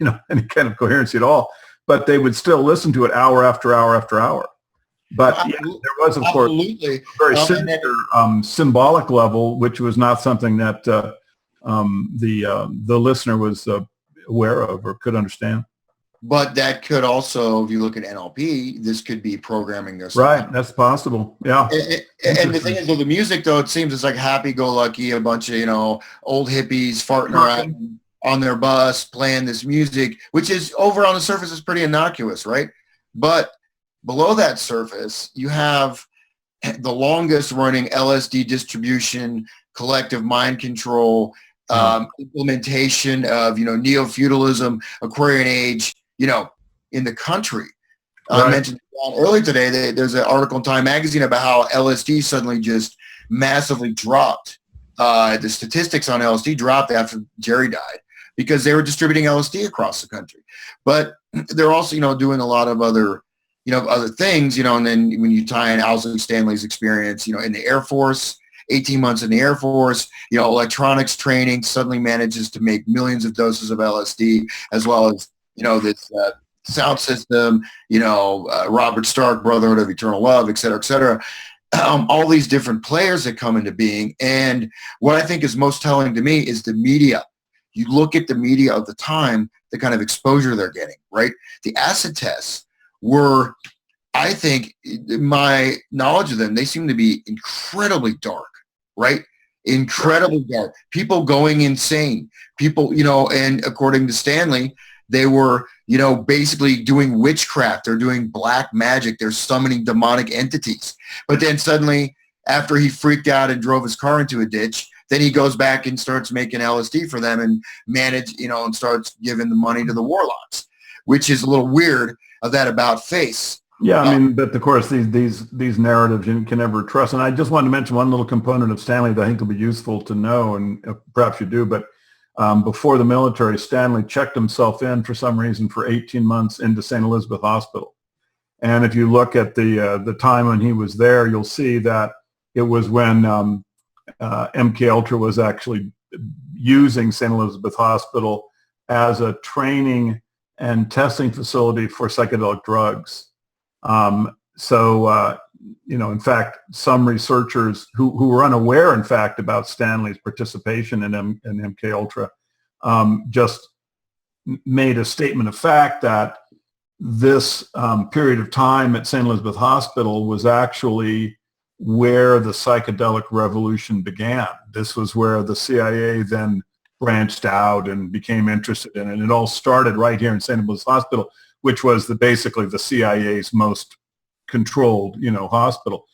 any kind of coherency at all. But they would still listen to it hour after hour after hour. But there was, of course, a very sinister symbolic level, which was not something that the listener was aware of or could understand. But that could also, if you look at NLP, this could be programming their right. That's possible. Yeah. And the thing is, with the music, though, it seems it's like happy-go-lucky, a bunch of old hippies farting around on their bus playing this music, which is over on the surface is pretty innocuous, right? But below that surface, you have the longest running LSD distribution, collective mind control, implementation of, neo-feudalism, Aquarian age, in the country. Right. I mentioned earlier today, there's an article in Time Magazine about how LSD suddenly just massively dropped. The statistics on LSD dropped after Jerry died because they were distributing LSD across the country. But they're also, doing a lot of other things, and then when you tie in Owsley Stanley's experience, in the Air Force, 18 months in the Air Force, electronics training, suddenly manages to make millions of doses of LSD, as well as, this sound system, Robert Stark, Brotherhood of Eternal Love, et cetera, et cetera. All these different players that come into being. And what I think is most telling to me is the media. You look at the media of the time, the kind of exposure they're getting, right? The acid tests were, I think, my knowledge of them, they seem to be incredibly dark, right? incredibly dark. People going insane. People, you know, and according to Stanley, they were, you know, basically doing witchcraft. They're doing black magic. They're summoning demonic entities. But then suddenly, after he freaked out and drove his car into a ditch, then he goes back and starts making LSD for them and and starts giving the money to the warlocks, which is a little weird of that about face. Yeah, I mean, but of course, these narratives you can never trust. And I just wanted to mention one little component of Stanley that I think will be useful to know, and perhaps you do, but before the military, Stanley checked himself in for some reason for 18 months into St. Elizabeth Hospital. And if you look at the time when he was there, you'll see that it was when MK Ultra was actually using St. Elizabeth Hospital as a training and testing facility for psychedelic drugs. In fact, some researchers who were unaware, in fact, about Stanley's participation in MK Ultra just made a statement of fact that this period of time at St. Elizabeth Hospital was actually where the psychedelic revolution began. This was where the CIA then branched out and became interested in it. And it all started right here in St. Elizabeth Hospital, which was basically the CIA's most controlled, hospital.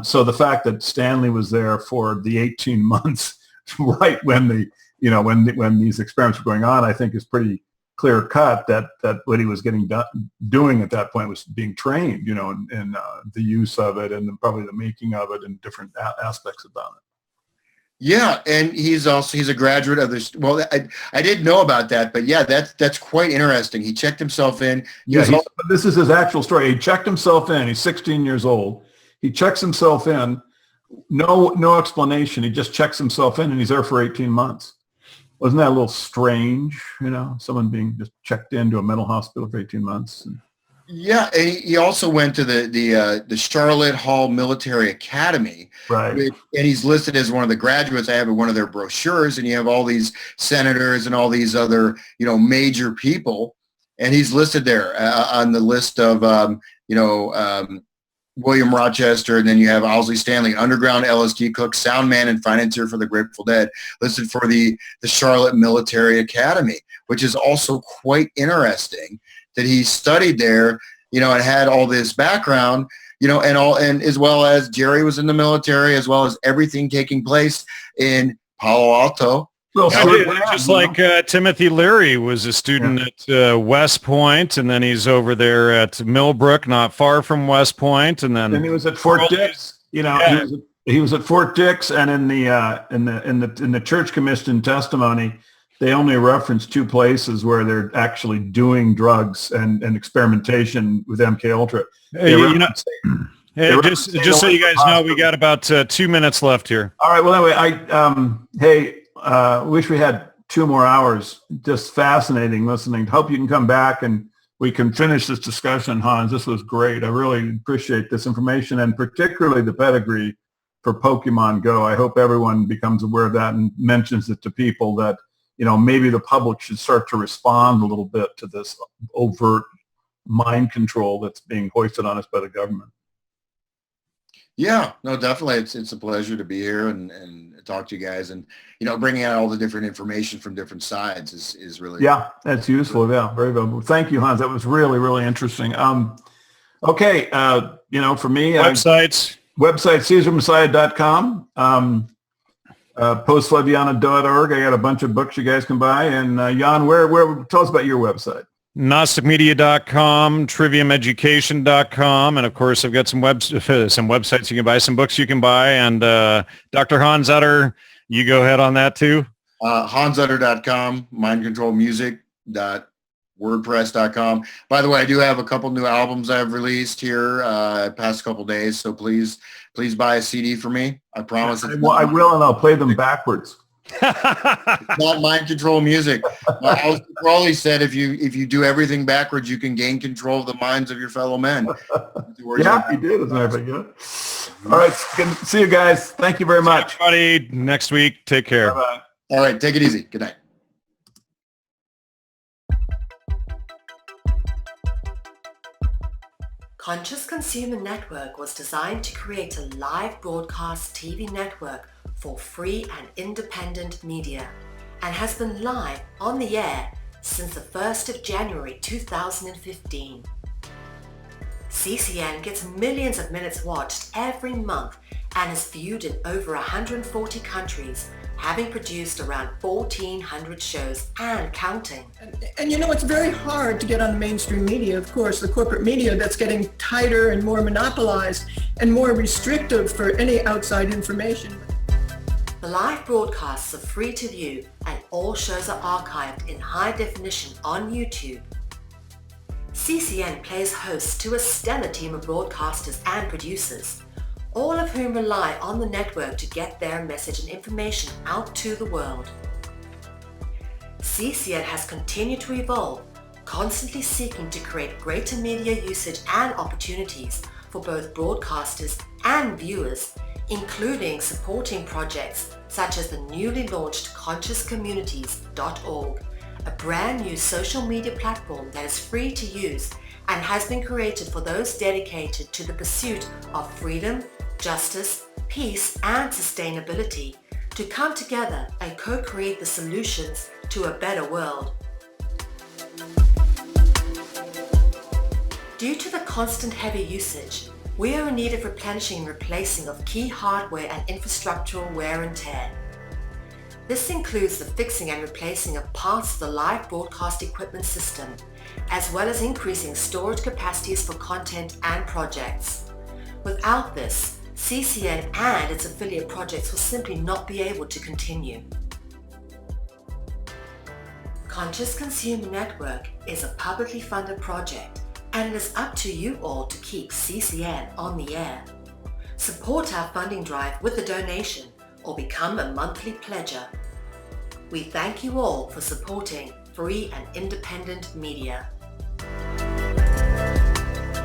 So the fact that Stanley was there for the 18 months, right when when these experiments were going on, I think is pretty clear cut that what he was doing at that point was being trained, in the use of it and probably the making of it and different aspects about it. Yeah, and he's a graduate of this. Well, I didn't know about that, but yeah, that's quite interesting. He checked himself in. This is his actual story. He checked himself in. He's 16 years old. He checks himself in. No explanation. He just checks himself in, and he's there for 18 months. Wasn't that a little strange? Someone being just checked into a mental hospital for 18 months. Yeah, and he also went to the Charlotte Hall Military Academy, right? And he's listed as one of the graduates. I have one of their brochures, and you have all these senators and all these other major people, and he's listed there on the list of William Rochester, and then you have Owsley Stanley, underground LSD cook, sound man, and financier for the Grateful Dead, listed for the Charlotte Military Academy, which is also quite interesting. That he studied there, and had all this background, and as well as Jerry was in the military, as well as everything taking place in Palo Alto. Well, just like Timothy Leary was a student at West Point, and then he's over there at Millbrook, not far from West Point, and then he was at Fort Dix. He was at Fort Dix, and in the Church Commission testimony, they only reference two places where they're actually doing drugs and experimentation with MK Ultra. Just so you guys know, we got about 2 minutes left here. All right. Well, anyway, wish we had 2 more hours. Just fascinating listening. Hope you can come back and we can finish this discussion, Hans. This was great. I really appreciate this information, and particularly the pedigree for Pokemon Go. I hope everyone becomes aware of that and mentions it to people that, maybe the public should start to respond a little bit to this overt mind control that's being hoisted on us by the government. Yeah, no, definitely. It's a pleasure to be here and talk to you guys, and bringing out all the different information from different sides is really that's useful. Yeah, very valuable. Thank you, Hans. That was really, really interesting. Okay, for me, website CaesarMessiah.com, postflaviana.org. I got a bunch of books you guys can buy. And Jan, where tell us about your website. Gnosticmedia.com, triviumeducation.com, and of course I've got some websites you can buy, some books you can buy, and Dr. Hans Utter, you go ahead on that too. HansUtter.com, mindcontrolmusic.wordpress.com. By the way, I do have a couple new albums I've released here past couple days, so please buy a CD for me. I promise. I will, and I'll play them backwards. It's not mind control music. Aleister Crowley said if you do everything backwards, you can gain control of the minds of your fellow men. Yeah, he did. As a matter of fact, yeah. All right, good to see you guys. Thank you very much. Everybody, next week. Take care. Bye-bye. All right, take it easy. Good night. Conscious Consumer Network was designed to create a live broadcast TV network for free and independent media and has been live on the air since the 1st of January 2015. CCN gets millions of minutes watched every month and is viewed in over 140 countries, having produced around 1,400 shows and counting. And you know, it's very hard to get on the mainstream media, of course, the corporate media that's getting tighter and more monopolized and more restrictive for any outside information. The live broadcasts are free to view and all shows are archived in high definition on YouTube. CCN plays host to a stellar team of broadcasters and producers, all of whom rely on the network to get their message and information out to the world. CCN has continued to evolve, constantly seeking to create greater media usage and opportunities for both broadcasters and viewers, including supporting projects such as the newly launched consciouscommunities.org, a brand new social media platform that is free to use and has been created for those dedicated to the pursuit of freedom, justice, peace, and sustainability to come together and co-create the solutions to a better world. Due to the constant heavy usage, we are in need of replenishing and replacing of key hardware and infrastructural wear and tear. This includes the fixing and replacing of parts of the live broadcast equipment system, as well as increasing storage capacities for content and projects. Without this, CCN and its affiliate projects will simply not be able to continue. Conscious Consumer Network is a publicly funded project, and it is up to you all to keep CCN on the air. Support our funding drive with a donation or become a monthly pledger. We thank you all for supporting free and independent media.